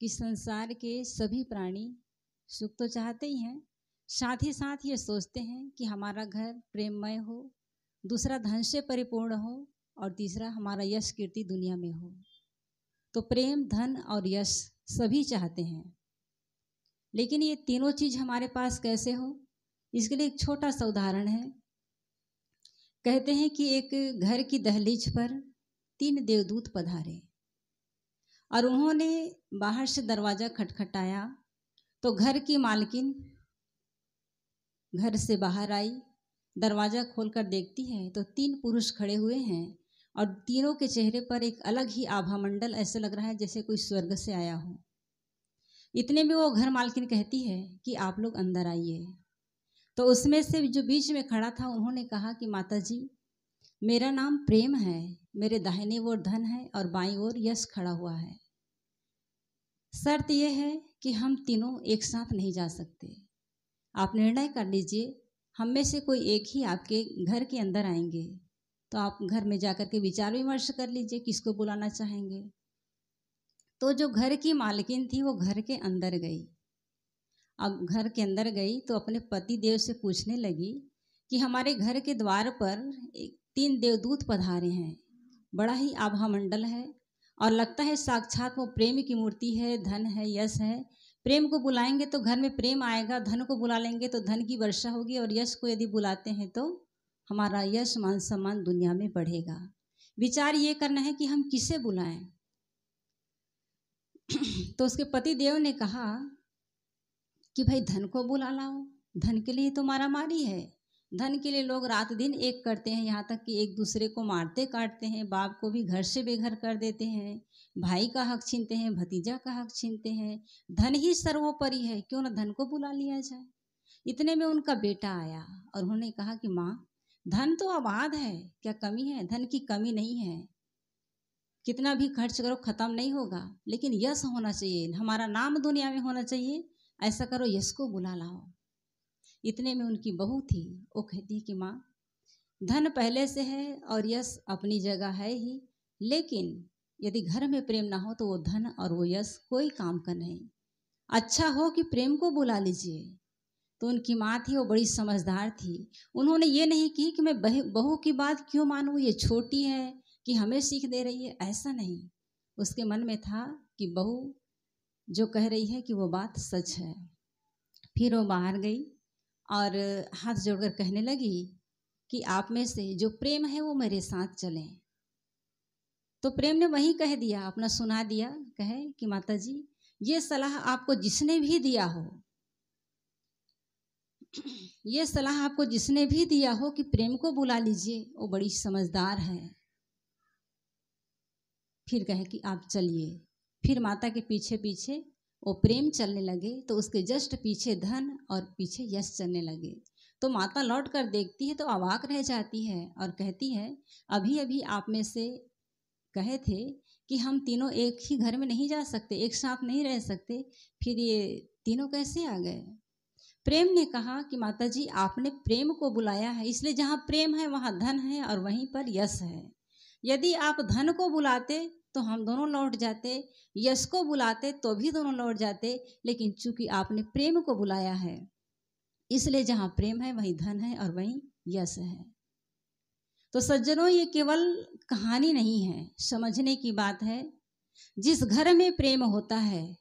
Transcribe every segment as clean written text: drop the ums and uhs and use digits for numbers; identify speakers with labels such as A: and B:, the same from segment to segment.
A: कि संसार के सभी प्राणी सुख तो चाहते ही हैं, साथ ही साथ ये सोचते हैं कि हमारा घर प्रेममय हो, दूसरा धन से परिपूर्ण हो और तीसरा हमारा यश कीर्ति दुनिया में हो। तो प्रेम, धन और यश सभी चाहते हैं, लेकिन ये तीनों चीज़ हमारे पास कैसे हो, इसके लिए एक छोटा सा उदाहरण है। कहते हैं कि एक घर की दहलीज पर 3 देवदूत पधारे और उन्होंने बाहर से दरवाज़ा खटखटाया तो घर की मालकिन घर से बाहर आई, दरवाज़ा खोलकर देखती है तो 3 पुरुष खड़े हुए हैं और तीनों के चेहरे पर एक अलग ही आभा मंडल, ऐसे लग रहा है जैसे कोई स्वर्ग से आया हो। इतने में वो घर मालकिन कहती है कि आप लोग अंदर आइए। तो उसमें से जो बीच में खड़ा था उन्होंने कहा कि माता जी, मेरा नाम प्रेम है, मेरे दाहिने ओर धन है और बाईं ओर यश खड़ा हुआ है। शर्त यह है कि हम तीनों एक साथ नहीं जा सकते। आप निर्णय कर लीजिए, हम में से कोई एक ही आपके घर के अंदर आएंगे, तो आप घर में जाकर के विचार विमर्श कर लीजिए किसको बुलाना चाहेंगे। तो जो घर की मालकिन थी वो घर के अंदर गई। अब घर के अंदर गई तो अपने पति देव से पूछने लगी कि हमारे घर के द्वार पर 3 देवदूत पधारे हैं, बड़ा ही आभा मंडल है और लगता है साक्षात वो प्रेम की मूर्ति है, धन है, यश है। प्रेम को बुलाएंगे तो घर में प्रेम आएगा, धन को बुला लेंगे तो धन की वर्षा होगी और यश को यदि बुलाते हैं तो हमारा यश मान सम्मान दुनिया में बढ़ेगा। विचार ये करना है कि हम किसे बुलाएं। तो उसके पति देव ने कहा कि भाई धन को बुला लाओ, धन के लिए तो मारामारी है, धन के लिए लोग रात दिन एक करते हैं, यहाँ तक कि एक दूसरे को मारते काटते हैं, बाप को भी घर से बेघर कर देते हैं, भाई का हक छीनते हैं, भतीजा का हक छीनते हैं। धन ही सर्वोपरि है, क्यों ना धन को बुला लिया जाए। इतने में उनका बेटा आया और उन्होंने कहा कि माँ, धन तो आबाद है, क्या कमी है? धन की कमी नहीं है, कितना भी खर्च करो खत्म नहीं होगा, लेकिन यश होना चाहिए, हमारा नाम दुनिया में होना चाहिए। ऐसा करो, यश को बुला लाओ। इतने में उनकी बहू थी, वो कहती कि माँ, धन पहले से है और यश अपनी जगह है ही, लेकिन यदि घर में प्रेम ना हो तो वो धन और वो यश कोई काम का नहीं। अच्छा हो कि प्रेम को बुला लीजिए। तो उनकी माँ थी, वो बड़ी समझदार थी। उन्होंने ये नहीं की कि मैं बहू की बात क्यों मानूं, ये छोटी है कि हमें सीख दे रही है, ऐसा नहीं। उसके मन में था कि बहू जो कह रही है कि वो बात सच है। फिर वो बाहर गई और हाथ जोड़कर कहने लगी कि आप में से जो प्रेम है वो मेरे साथ चलें। तो प्रेम ने वही कह दिया, अपना सुना दिया, कहे कि माता जी, ये सलाह आपको जिसने भी दिया हो, ये सलाह आपको जिसने भी दिया हो कि प्रेम को बुला लीजिए, वो बड़ी समझदार है। फिर कहे कि आप चलिए। फिर माता के पीछे पीछे वो प्रेम चलने लगे, तो उसके जस्ट पीछे धन और पीछे यश चलने लगे। तो माता लौट कर देखती है तो अवाक रह जाती है और कहती है, अभी अभी आप में से कहे थे कि हम तीनों एक ही घर में नहीं जा सकते, एक साथ नहीं रह सकते, फिर ये तीनों कैसे आ गए? प्रेम ने कहा कि माता जी, आपने प्रेम को बुलाया है, इसलिए जहाँ प्रेम है वहाँ धन है और वहीं पर यश है। यदि आप धन को बुलाते तो हम दोनों लौट जाते, यश को बुलाते तो भी दोनों लौट जाते, लेकिन चूंकि आपने प्रेम को बुलाया है, इसलिए जहाँ प्रेम है वहीं धन है और वहीं यश है। तो सज्जनों, ये केवल कहानी नहीं है, समझने की बात है। जिस घर में प्रेम होता है,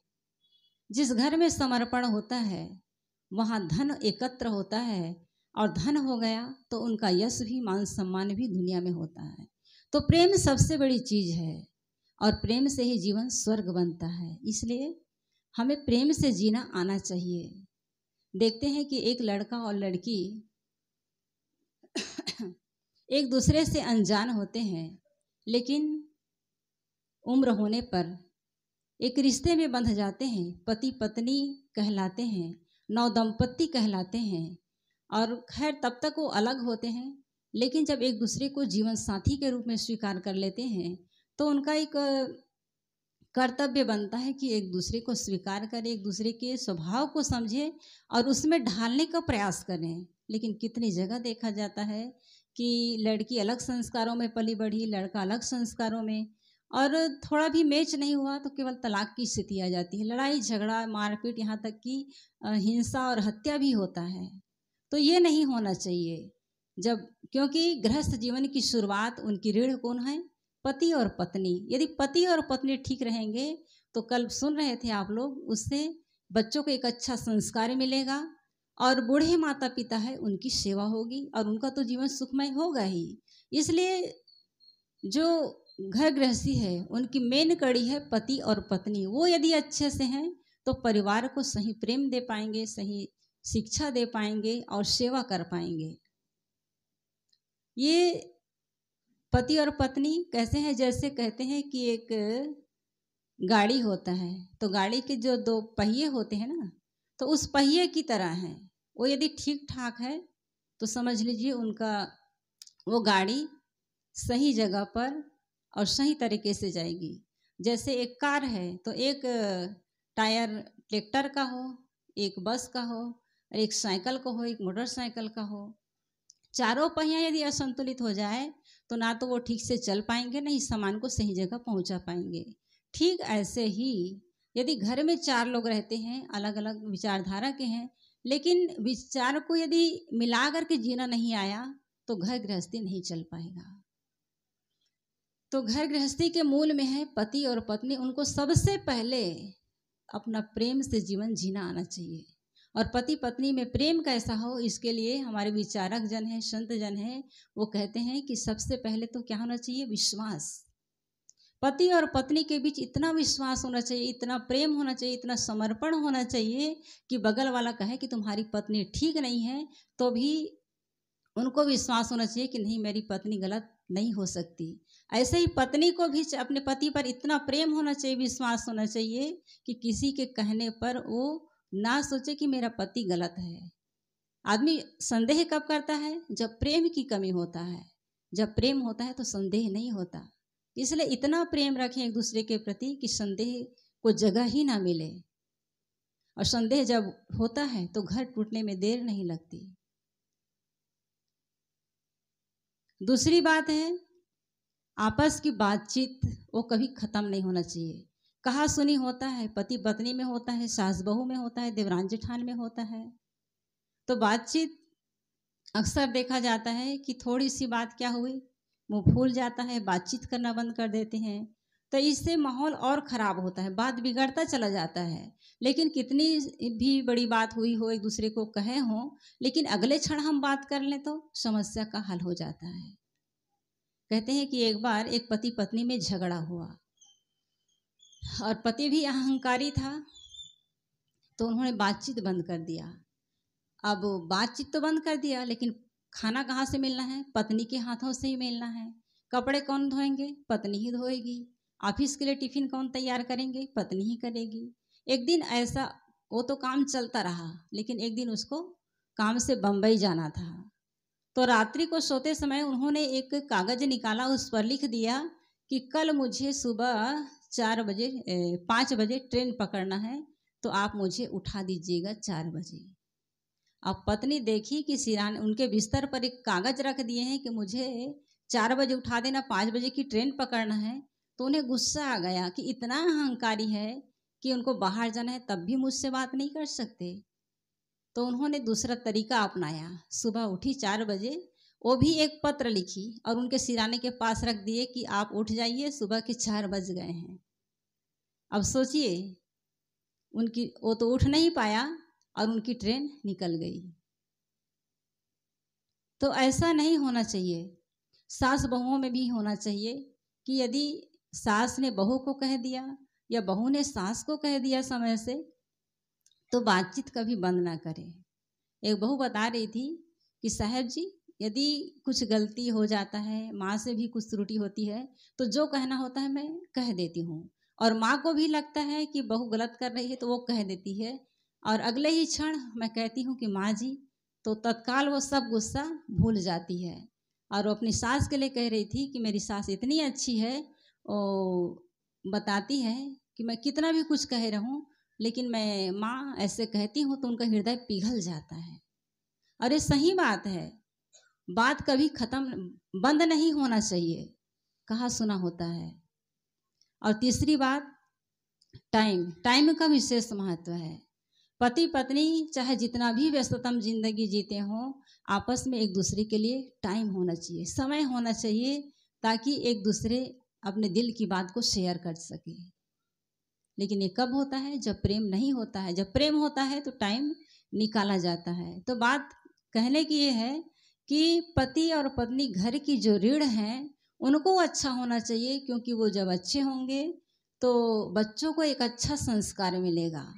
A: जिस घर में समर्पण होता है, वहाँ धन एकत्र होता है और धन हो गया तो उनका यश भी, मान सम्मान भी दुनिया में होता है। तो प्रेम सबसे बड़ी चीज़ है और प्रेम से ही जीवन स्वर्ग बनता है, इसलिए हमें प्रेम से जीना आना चाहिए। देखते हैं कि एक लड़का और लड़की एक दूसरे से अनजान होते हैं, लेकिन उम्र होने पर एक रिश्ते में बंध जाते हैं, पति पत्नी कहलाते हैं, नवदंपति कहलाते हैं। और खैर तब तक वो अलग होते हैं, लेकिन जब एक दूसरे को जीवन साथी के रूप में स्वीकार कर लेते हैं तो उनका एक कर्तव्य बनता है कि एक दूसरे को स्वीकार करें, एक दूसरे के स्वभाव को समझें और उसमें ढालने का प्रयास करें। लेकिन कितनी जगह देखा जाता है कि लड़की अलग संस्कारों में पली बढ़ी, लड़का अलग संस्कारों में, और थोड़ा भी मैच नहीं हुआ तो केवल तलाक की स्थिति आ जाती है, लड़ाई झगड़ा मारपीट, यहाँ तक कि हिंसा और हत्या भी होता है। तो ये नहीं होना चाहिए। जब क्योंकि गृहस्थ जीवन की शुरुआत उनकी रीढ़ कौन है? पति और पत्नी। यदि पति और पत्नी ठीक रहेंगे तो कल सुन रहे थे आप लोग, उससे बच्चों को एक अच्छा संस्कार मिलेगा और बूढ़े माता पिता है उनकी सेवा होगी और उनका तो जीवन सुखमय होगा ही। इसलिए जो घर गृहस्थी है उनकी मेन कड़ी है पति और पत्नी। वो यदि अच्छे से हैं तो परिवार को सही प्रेम दे पाएंगे, सही शिक्षा दे पाएंगे और सेवा कर पाएंगे। ये पति और पत्नी कैसे हैं? जैसे कहते हैं कि एक गाड़ी होता है तो गाड़ी के जो दो पहिए होते हैं ना, तो उस पहिए की तरह हैं। वो यदि ठीक ठाक है तो समझ लीजिए उनका वो गाड़ी सही जगह पर और सही तरीके से जाएगी। जैसे एक कार है तो एक टायर ट्रैक्टर का हो, एक बस का हो, और एक साइकिल का हो, एक मोटरसाइकिल का हो। चारों पहिया यदि असंतुलित हो जाए तो ना तो वो ठीक से चल पाएंगे, नहीं सामान को सही जगह पहुंचा पाएंगे। ठीक ऐसे ही यदि घर में 4 लोग रहते हैं, अलग अलग विचारधारा के हैं, लेकिन विचार को यदि मिला करके जीना नहीं आया तो घर गृहस्थी नहीं चल पाएगा। तो घर गृहस्थी के मूल में है पति और पत्नी। उनको सबसे पहले अपना प्रेम से जीवन जीना आना चाहिए। और पति पत्नी में प्रेम कैसा हो, इसके लिए हमारे विचारक जन हैं, संत जन हैं, वो कहते हैं कि सबसे पहले तो क्या होना चाहिए? विश्वास। पति और पत्नी के बीच इतना विश्वास होना चाहिए, इतना प्रेम होना चाहिए, इतना समर्पण होना चाहिए कि बगल वाला कहे कि तुम्हारी पत्नी ठीक नहीं है तो भी उनको विश्वास होना चाहिए कि नहीं, मेरी पत्नी गलत नहीं हो सकती। ऐसे ही पत्नी को भी अपने पति पर इतना प्रेम होना चाहिए, विश्वास होना चाहिए कि किसी के कहने पर वो ना सोचे कि मेरा पति गलत है। आदमी संदेह कब करता है? जब प्रेम की कमी होता है। जब प्रेम होता है तो संदेह नहीं होता। इसलिए इतना प्रेम रखें एक दूसरे के प्रति कि संदेह को जगह ही ना मिले। और संदेह जब होता है तो घर टूटने में देर नहीं लगती। दूसरी बात है आपस की बातचीत, वो कभी ख़त्म नहीं होना चाहिए। कहा सुनी होता है, पति पत्नी में होता है, सास बहू में होता है, देवरान जेठान में होता है। तो बातचीत अक्सर देखा जाता है कि थोड़ी सी बात क्या हुई, मुँह फूल जाता है, बातचीत करना बंद कर देते हैं। तो इससे माहौल और ख़राब होता है, बात बिगड़ता चला जाता है। लेकिन कितनी भी बड़ी बात हुई हो, एक दूसरे को कहे हों, लेकिन अगले क्षण हम बात कर लें तो समस्या का हल हो जाता है। कहते हैं कि एक बार एक पति पत्नी में झगड़ा हुआ और पति भी अहंकारी था, तो उन्होंने बातचीत बंद कर दिया। अब बातचीत तो बंद कर दिया, लेकिन खाना कहाँ से मिलना है? पत्नी के हाथों से ही मिलना है। कपड़े कौन धोएंगे? पत्नी ही धोएगी। ऑफिस के लिए टिफिन कौन तैयार करेंगे? पत्नी ही करेगी। एक दिन ऐसा, वो तो काम चलता रहा, लेकिन एक दिन उसको काम से बम्बई जाना था। तो रात्रि को सोते समय उन्होंने एक कागज निकाला, उस पर लिख दिया कि कल मुझे सुबह 5 बजे ट्रेन पकड़ना है, तो आप मुझे उठा दीजिएगा 4 बजे। अब पत्नी देखी कि सिराने उनके बिस्तर पर एक कागज रख दिए हैं कि मुझे 4 बजे उठा देना, 5 बजे की ट्रेन पकड़ना है। तो उन्हें गुस्सा आ गया कि इतना अहंकारी है कि उनको बाहर जाना है तब भी मुझसे बात नहीं कर सकते। तो उन्होंने दूसरा तरीका अपनाया। सुबह उठी 4 बजे, वो भी एक पत्र लिखी और उनके सिराने के पास रख दिए कि आप उठ जाइए, सुबह के 4 बज गए हैं। अब सोचिए, वो तो उठ नहीं पाया और उनकी ट्रेन निकल गई। तो ऐसा नहीं होना चाहिए। सास बहुओं में भी होना चाहिए कि यदि सास ने बहू को कह दिया या बहू ने सास को कह दिया समय से, तो बातचीत कभी बंद ना करें। एक बहू बता रही थी कि साहब जी, यदि कुछ गलती हो जाता है, माँ से भी कुछ त्रुटि होती है, तो जो कहना होता है मैं कह देती हूँ। और माँ को भी लगता है कि बहू गलत कर रही है तो वो कह देती है, और अगले ही क्षण मैं कहती हूँ कि माँ जी, तो तत्काल वो सब गुस्सा भूल जाती है। और वो अपनी सास के लिए कह रही थी कि मेरी सास इतनी अच्छी है, वो बताती है कि मैं कितना भी कुछ कह रहूँ, लेकिन मैं माँ ऐसे कहती हूँ तो उनका हृदय पिघल जाता है। और ये सही बात है, बात कभी ख़त्म बंद नहीं होना चाहिए, कहा सुना होता है। और तीसरी बात, टाइम का विशेष महत्व है। पति पत्नी चाहे जितना भी व्यस्ततम जिंदगी जीते हों, आपस में एक दूसरे के लिए टाइम होना चाहिए, समय होना चाहिए, ताकि एक दूसरे अपने दिल की बात को शेयर कर सके। लेकिन ये कब होता है? जब प्रेम नहीं होता है। जब प्रेम होता है तो टाइम निकाला जाता है। तो बात कहने की ये है कि पति और पत्नी घर की जो रीढ़ हैं उनको अच्छा होना चाहिए, क्योंकि वो जब अच्छे होंगे तो बच्चों को एक अच्छा संस्कार मिलेगा।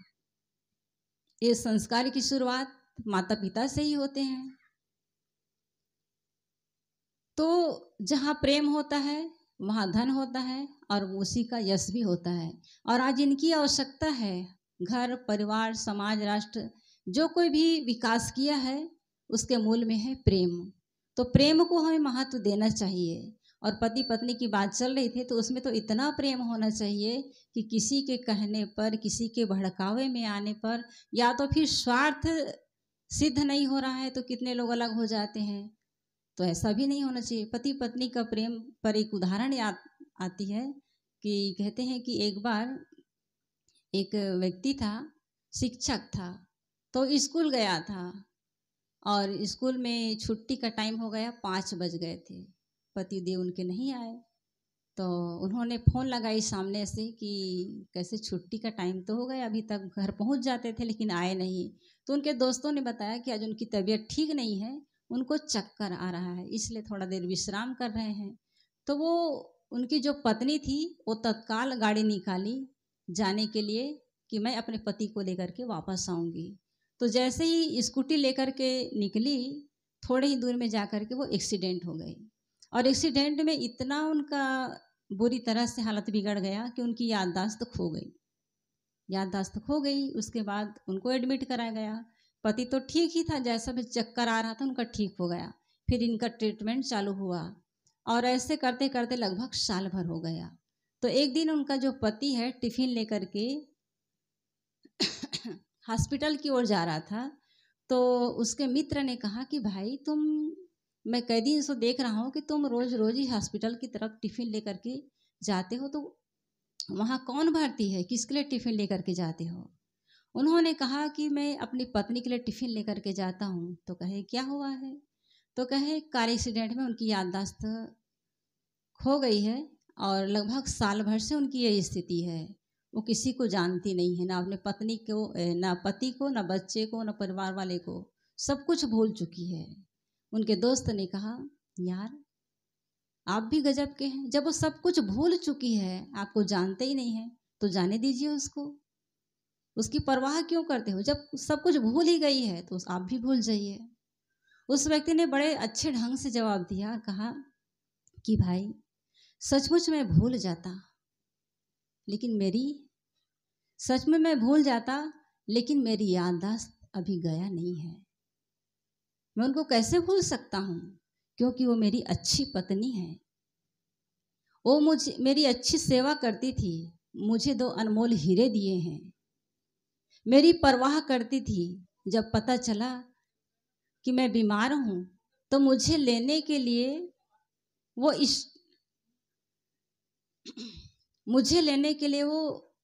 A: ये संस्कार की शुरुआत माता पिता से ही होते हैं। तो जहाँ प्रेम होता है वहाँ धन होता है और उसी का यश भी होता है। और आज इनकी आवश्यकता है। घर, परिवार, समाज, राष्ट्र जो कोई भी विकास किया है उसके मूल में है प्रेम। तो प्रेम को हमें महत्व देना चाहिए। और पति पत्नी की बात चल रही थी तो उसमें तो इतना प्रेम होना चाहिए कि किसी के कहने पर, किसी के भड़कावे में आने पर, या तो फिर स्वार्थ सिद्ध नहीं हो रहा है तो कितने लोग अलग हो जाते हैं। तो ऐसा भी नहीं होना चाहिए। पति पत्नी का प्रेम पर एक उदाहरण याद आती है कि कहते हैं कि एक बार एक व्यक्ति था, शिक्षक था, तो स्कूल गया था और स्कूल में छुट्टी का टाइम हो गया, 5 बज गए थे, पति देव उनके नहीं आए। तो उन्होंने फ़ोन लगाई सामने से कि कैसे छुट्टी का टाइम तो हो गया, अभी तक घर पहुंच जाते थे लेकिन आए नहीं। तो उनके दोस्तों ने बताया कि आज उनकी तबीयत ठीक नहीं है, उनको चक्कर आ रहा है, इसलिए थोड़ा देर विश्राम कर रहे हैं। तो वो उनकी जो पत्नी थी वो तत्काल गाड़ी निकाली जाने के लिए कि मैं अपने पति को लेकर के वापस आऊँगी। तो जैसे ही स्कूटी लेकर के निकली, थोड़े ही दूर में जा कर के वो एक्सीडेंट हो गई। और एक्सीडेंट में इतना उनका बुरी तरह से हालत बिगड़ गया कि उनकी याददाश्त खो गई। उसके बाद उनको एडमिट कराया गया। पति तो ठीक ही था, जैसा भी चक्कर आ रहा था उनका ठीक हो गया। फिर इनका ट्रीटमेंट चालू हुआ और ऐसे करते करते लगभग साल भर हो गया। तो एक दिन उनका जो पति है टिफिन लेकर के हॉस्पिटल की ओर जा रहा था, तो उसके मित्र ने कहा कि भाई मैं कई दिन से देख रहा हूँ कि तुम रोज रोज ही हॉस्पिटल की तरफ टिफिन लेकर के जाते हो, तो वहाँ कौन भर्ती है, किसके लिए टिफिन लेकर के जाते हो? उन्होंने कहा कि मैं अपनी पत्नी के लिए टिफिन लेकर के जाता हूँ। तो कहे क्या हुआ है? तो कहे कार एक्सीडेंट में उनकी याददाश्त खो गई है और लगभग साल भर से उनकी यही स्थिति है। वो किसी को जानती नहीं है, ना अपने पत्नी को, ना पति को, ना बच्चे को, ना परिवार वाले को, सब कुछ भूल चुकी है। उनके दोस्त ने कहा यार आप भी गजब के हैं, जब वो सब कुछ भूल चुकी है, आपको जानते ही नहीं है, तो जाने दीजिए उसको, उसकी परवाह क्यों करते हो? जब सब कुछ भूल ही गई है तो आप भी भूल जाइए। उस व्यक्ति ने बड़े अच्छे ढंग से जवाब दिया और कहा कि भाई सचमुच मैं भूल जाता, लेकिन मेरी याददाश्त अभी गया नहीं है। मैं उनको कैसे भूल सकता हूँ, क्योंकि वो मेरी अच्छी पत्नी है। वो मेरी अच्छी सेवा करती थी, मुझे 2 अनमोल हीरे दिए हैं, मेरी परवाह करती थी। जब पता चला कि मैं बीमार हूँ तो मुझे लेने के लिए वो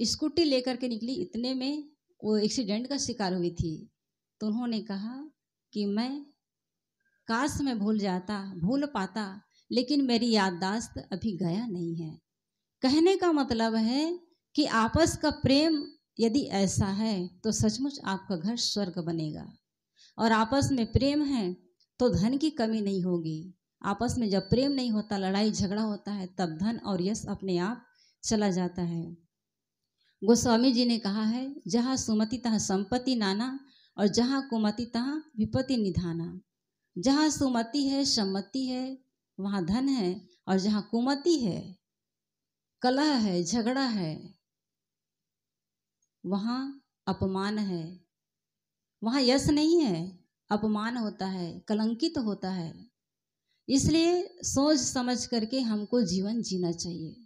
A: स्कूटी लेकर के निकली। इतने में वो एक्सीडेंट का शिकार हुई थी। तो उन्होंने कहा कि काश मैं भूल पाता, लेकिन मेरी याददाश्त अभी गया नहीं है। कहने का मतलब है कि आपस का प्रेम यदि ऐसा है तो सचमुच आपका घर स्वर्ग बनेगा। और आपस में प्रेम है तो धन की कमी नहीं होगी। आपस में जब प्रेम नहीं होता, लड़ाई झगड़ा होता है, तब धन और यश अपने आप चला जाता है। गोस्वामी जी ने कहा है, जहाँ सुमति तहाँ संपत्ति नाना और जहाँ कुमति तहाँ विपत्ति निधाना। जहाँ सुमति है, सम्मति है, वहाँ धन है, और जहाँ कुमति है, कलह है, झगड़ा है, वहाँ अपमान है। वहाँ यश नहीं है, अपमान होता है, कलंकित होता है। इसलिए सोच समझ करके हमको जीवन जीना चाहिए।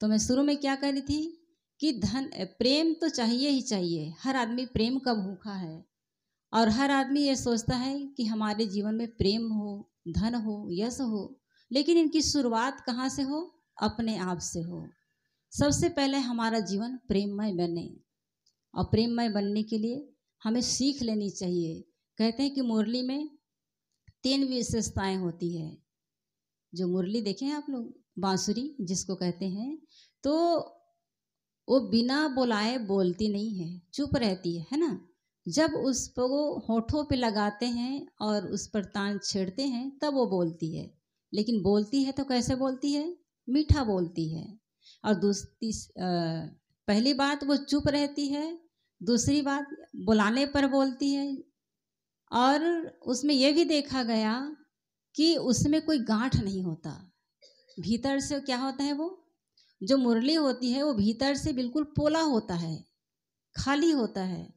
A: तो मैं शुरू में क्या कह रही थी कि प्रेम तो चाहिए ही चाहिए। हर आदमी प्रेम का भूखा है और हर आदमी ये सोचता है कि हमारे जीवन में प्रेम हो, धन हो, यश हो, लेकिन इनकी शुरुआत कहाँ से हो? अपने आप से हो। सबसे पहले हमारा जीवन प्रेममय बने, और प्रेममय बनने के लिए हमें सीख लेनी चाहिए। कहते हैं कि मुरली में 3 विशेषताएं होती है। जो मुरली देखे हैं आप लोग, बांसुरी जिसको कहते हैं, तो वो बिना बुलाए बोलती नहीं है, चुप रहती है ना। जब उसको होठों पे लगाते हैं और उस पर तान छेड़ते हैं तब वो बोलती है। लेकिन बोलती है तो कैसे बोलती है? मीठा बोलती है। और पहली बात वो चुप रहती है, दूसरी बात बुलाने पर बोलती है। और उसमें यह भी देखा गया कि उसमें कोई गांठ नहीं होता। भीतर से क्या होता है, वो जो मुरली होती है वो भीतर से बिल्कुल पोला होता है, खाली होता है।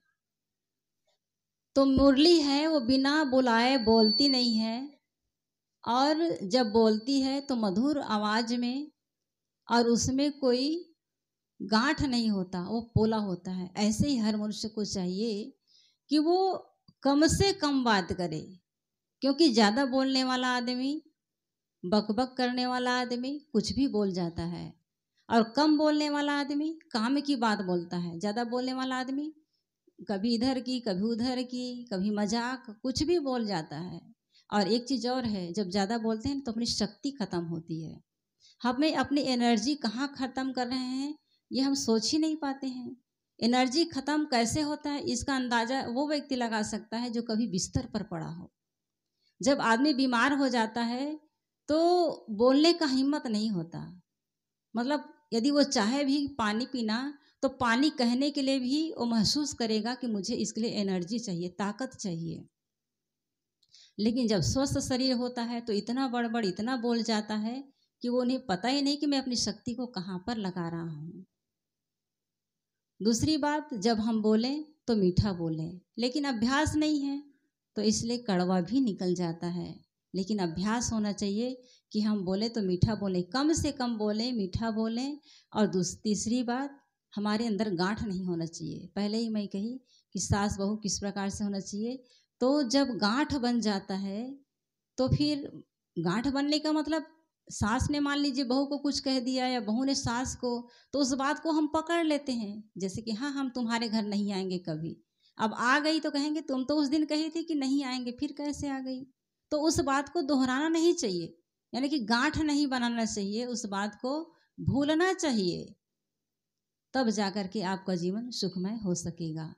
A: तो मुरली है वो बिना बुलाए बोलती नहीं है, और जब बोलती है तो मधुर आवाज में, और उसमें कोई गांठ नहीं होता, वो पोला होता है। ऐसे ही हर मनुष्य को चाहिए कि वो कम से कम बात करे, क्योंकि ज़्यादा बोलने वाला आदमी, बकबक करने वाला आदमी कुछ भी बोल जाता है, और कम बोलने वाला आदमी काम की बात बोलता है। ज़्यादा बोलने वाला आदमी कभी इधर की, कभी उधर की, कभी मजाक, कुछ भी बोल जाता है। और एक चीज़ और है, जब ज़्यादा बोलते हैं तो अपनी शक्ति खत्म होती है। हमें अपनी एनर्जी कहाँ ख़त्म कर रहे हैं ये हम सोच ही नहीं पाते हैं। एनर्जी ख़त्म कैसे होता है इसका अंदाज़ा वो व्यक्ति लगा सकता है जो कभी बिस्तर पर पड़ा हो। जब आदमी बीमार हो जाता है तो बोलने का हिम्मत नहीं होता। मतलब यदि वो चाहे भी पानी पीना, तो पानी कहने के लिए भी वो महसूस करेगा कि मुझे इसके लिए एनर्जी चाहिए, ताकत चाहिए। लेकिन जब स्वस्थ शरीर होता है तो इतना बड़बड़, इतना बोल जाता है कि वो उन्हें पता ही नहीं कि मैं अपनी शक्ति को कहाँ पर लगा रहा हूँ। दूसरी बात, जब हम बोलें तो मीठा बोलें, लेकिन अभ्यास नहीं है तो इसलिए कड़वा भी निकल जाता है। लेकिन अभ्यास होना चाहिए कि हम बोले तो मीठा बोलें, कम से कम बोलें, मीठा बोलें। और तीसरी बात, हमारे अंदर गांठ नहीं होना चाहिए। पहले ही मैं कही कि सास बहू किस प्रकार से होना चाहिए। तो जब गांठ बन जाता है तो फिर गांठ बनने का मतलब, सास ने मान लीजिए बहू को कुछ कह दिया या बहू ने सास को, तो उस बात को हम पकड़ लेते हैं, जैसे कि हाँ हम तुम्हारे घर नहीं आएंगे कभी। अब आ गई तो कहेंगे तुम तो उस दिन कही थी कि नहीं आएंगे, फिर कैसे आ गई। तो उस बात को दोहराना नहीं चाहिए, यानी कि गांठ नहीं बनाना चाहिए, उस बात को भूलना चाहिए। तब जाकर के आपका जीवन सुखमय हो सकेगा।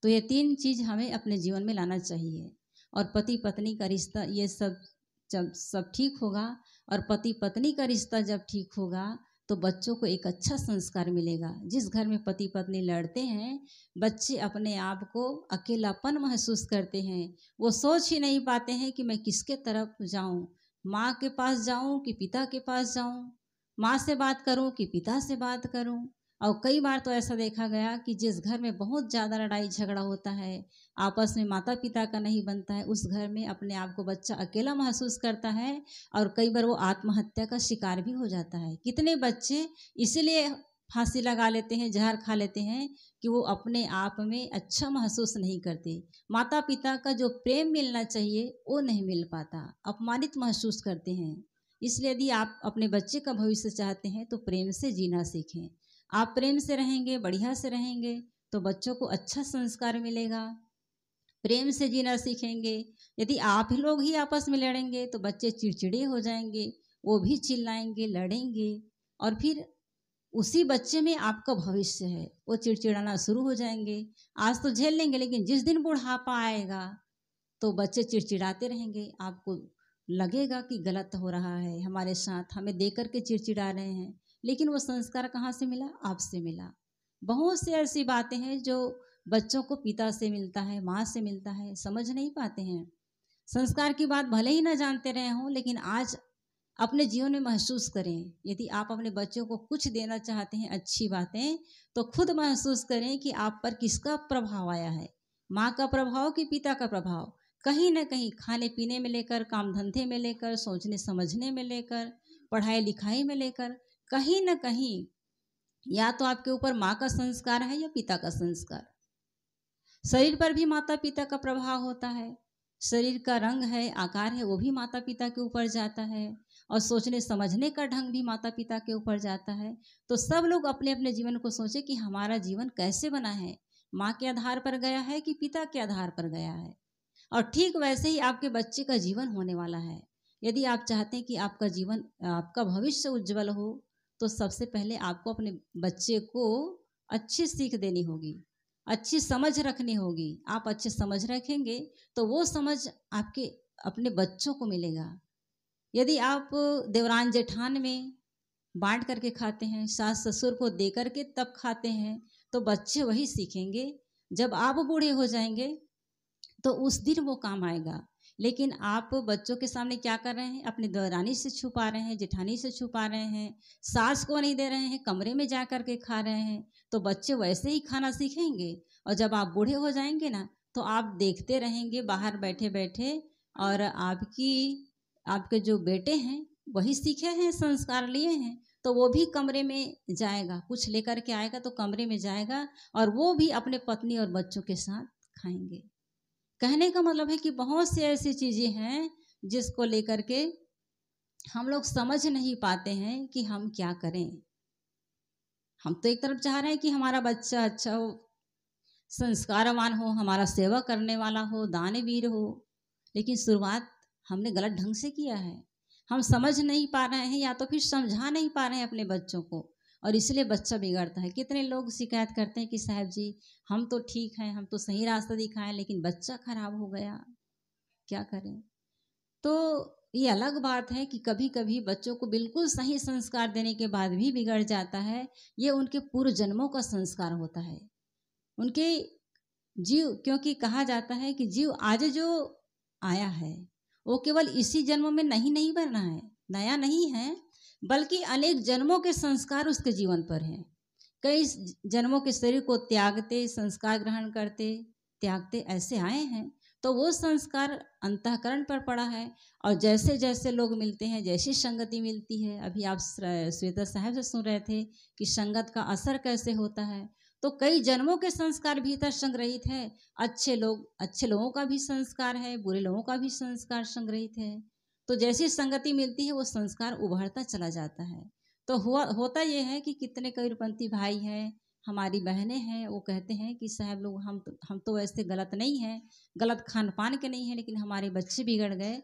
A: तो ये 3 चीज़ हमें अपने जीवन में लाना चाहिए। और पति पत्नी का रिश्ता, ये जब सब ठीक होगा, और पति पत्नी का रिश्ता जब ठीक होगा तो बच्चों को एक अच्छा संस्कार मिलेगा। जिस घर में पति पत्नी लड़ते हैं, बच्चे अपने आप को अकेलापन महसूस करते हैं। वो सोच ही नहीं पाते हैं कि मैं किसके तरफ जाऊं, माँ के पास जाऊं कि पिता के पास जाऊं, माँ से बात करूं कि पिता से बात करूं। और कई बार तो ऐसा देखा गया कि जिस घर में बहुत ज़्यादा लड़ाई झगड़ा होता है, आपस में माता पिता का नहीं बनता है, उस घर में अपने आप को बच्चा अकेला महसूस करता है, और कई बार वो आत्महत्या का शिकार भी हो जाता है। कितने बच्चे इसीलिए फांसी लगा लेते हैं, जहर खा लेते हैं, कि वो अपने आप में अच्छा महसूस नहीं करते। माता पिता का जो प्रेम मिलना चाहिए वो नहीं मिल पाता, अपमानित महसूस करते हैं। इसलिए यदि आप अपने बच्चे का भविष्य चाहते हैं तो प्रेम से जीना सीखें। आप प्रेम से रहेंगे, बढ़िया से रहेंगे, तो बच्चों को अच्छा संस्कार मिलेगा। प्रेम से जीना सीखेंगे। यदि आप ही लोग ही आपस में लड़ेंगे तो बच्चे चिड़चिड़े हो जाएंगे, वो भी चिल्लाएंगे, लड़ेंगे, और फिर उसी बच्चे में आपका भविष्य है, वो चिड़चिड़ाना शुरू हो जाएंगे। आज तो झेल लेंगे, लेकिन जिस दिन बुढ़ापा आएगा तो बच्चे चिड़चिड़ाते रहेंगे। आपको लगेगा कि गलत हो रहा है हमारे साथ, हमें देख कर के चिड़चिड़ा रहे हैं, लेकिन वो संस्कार कहाँ से मिला? आपसे मिला। बहुत सी ऐसी बातें हैं जो बच्चों को पिता से मिलता है, माँ से मिलता है, समझ नहीं पाते हैं। संस्कार की बात भले ही ना जानते रहे हों, लेकिन आज अपने जीवन में महसूस करें। यदि आप अपने बच्चों को कुछ देना चाहते हैं अच्छी बातें, तो खुद महसूस करें कि आप पर किसका प्रभाव आया है, माँ का प्रभाव कि पिता का प्रभाव। कहीं ना कहीं खाने पीने में लेकर, काम धंधे में लेकर, सोचने समझने में लेकर, पढ़ाई लिखाई में लेकर, कहीं ना कहीं या तो आपके ऊपर माँ का संस्कार है या पिता का संस्कार। शरीर पर भी माता पिता का प्रभाव होता है। शरीर का रंग है, आकार है, वो भी माता पिता के ऊपर जाता है। और सोचने समझने का ढंग भी माता पिता के ऊपर जाता है। तो सब लोग अपने अपने जीवन को सोचे कि हमारा जीवन कैसे बना है, माँ के आधार पर गया है कि पिता के आधार पर गया है। और ठीक वैसे ही आपके बच्चे का जीवन होने वाला है। यदि आप चाहते हैं कि आपका जीवन, आपका भविष्य उज्जवल हो, तो सबसे पहले आपको अपने बच्चे को अच्छी सीख देनी होगी, अच्छी समझ रखनी होगी। आप अच्छी समझ रखेंगे तो वो समझ आपके अपने बच्चों को मिलेगा। यदि आप देवरान जेठान में बांट करके खाते हैं, सास ससुर को दे करके तब खाते हैं, तो बच्चे वही सीखेंगे। जब आप बूढ़े हो जाएंगे तो उस दिन वो काम आएगा। लेकिन आप बच्चों के सामने क्या कर रहे हैं, अपनी देवरानी से छुपा रहे हैं, जेठानी से छुपा रहे हैं, सास को नहीं दे रहे हैं, कमरे में जा कर के खा रहे हैं, तो बच्चे वैसे ही खाना सीखेंगे। और जब आप बूढ़े हो जाएंगे ना, तो आप देखते रहेंगे बाहर बैठे बैठे, और आपके जो बेटे हैं वही सीखे हैं, संस्कार लिए हैं, तो वो भी कमरे में जाएगा, कुछ लेकर के आएगा तो कमरे में जाएगा, और वो भी अपने पत्नी और बच्चों के साथ खाएंगे। कहने का मतलब है कि बहुत सी ऐसी चीज़ें हैं जिसको लेकर के हम लोग समझ नहीं पाते हैं कि हम क्या करें। हम तो एक तरफ चाह रहे हैं कि हमारा बच्चा अच्छा हो, संस्कारवान हो, हमारा सेवा करने वाला हो, दानवीर हो, लेकिन शुरुआत हमने गलत ढंग से किया है। हम समझ नहीं पा रहे हैं या तो फिर समझा नहीं पा रहे हैं अपने बच्चों को, और इसलिए बच्चा बिगड़ता है। कितने लोग शिकायत करते हैं कि साहब जी हम तो ठीक हैं, हम तो सही रास्ता दिखाएं, लेकिन बच्चा खराब हो गया, क्या करें। तो ये अलग बात है कि कभी कभी बच्चों को बिल्कुल सही संस्कार देने के बाद भी बिगड़ जाता है। ये उनके पूर्व जन्मों का संस्कार होता है, उनके जीव, क्योंकि कहा जाता है कि जीव आज जो आया है वो केवल इसी जन्म में नहीं बना है, नया नहीं है, बल्कि अनेक जन्मों के संस्कार उसके जीवन पर हैं। कई जन्मों के शरीर को त्यागते, संस्कार ग्रहण करते, त्यागते ऐसे आए हैं, तो वो संस्कार अंतःकरण पर पड़ा है। और जैसे जैसे लोग मिलते हैं, जैसी संगति मिलती है, अभी आप श्वेता साहब से सुन रहे थे कि संगत का असर कैसे होता है, तो कई जन्मों के संस्कार भीतर संग्रहित है। अच्छे लोगों का भी संस्कार है, बुरे लोगों का भी संस्कार संग्रहित है। तो जैसी संगति मिलती है वो संस्कार उभरता चला जाता है। तो होता ये है कि कितने कबीरपंथी भाई हैं, हमारी बहनें हैं, वो कहते हैं कि साहब लोग हम तो वैसे गलत नहीं हैं, गलत खान पान के नहीं हैं, लेकिन हमारे बच्चे बिगड़ गए।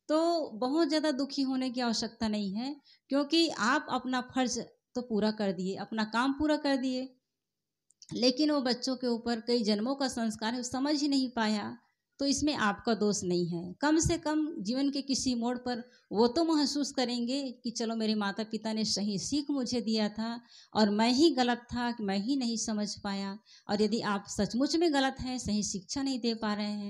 A: तो बहुत ज़्यादा दुखी होने की आवश्यकता नहीं है, क्योंकि आप अपना फर्ज तो पूरा कर दिए, अपना काम पूरा कर दिए, लेकिन वो बच्चों के ऊपर कई जन्मों का संस्कार है, समझ ही नहीं पाया, तो इसमें आपका दोष नहीं है। कम से कम जीवन के किसी मोड़ पर वो तो महसूस करेंगे कि चलो मेरे माता पिता ने सही सीख मुझे दिया था और मैं ही गलत था, कि मैं ही नहीं समझ पाया। और यदि आप सचमुच में गलत हैं, सही शिक्षा नहीं दे पा रहे हैं,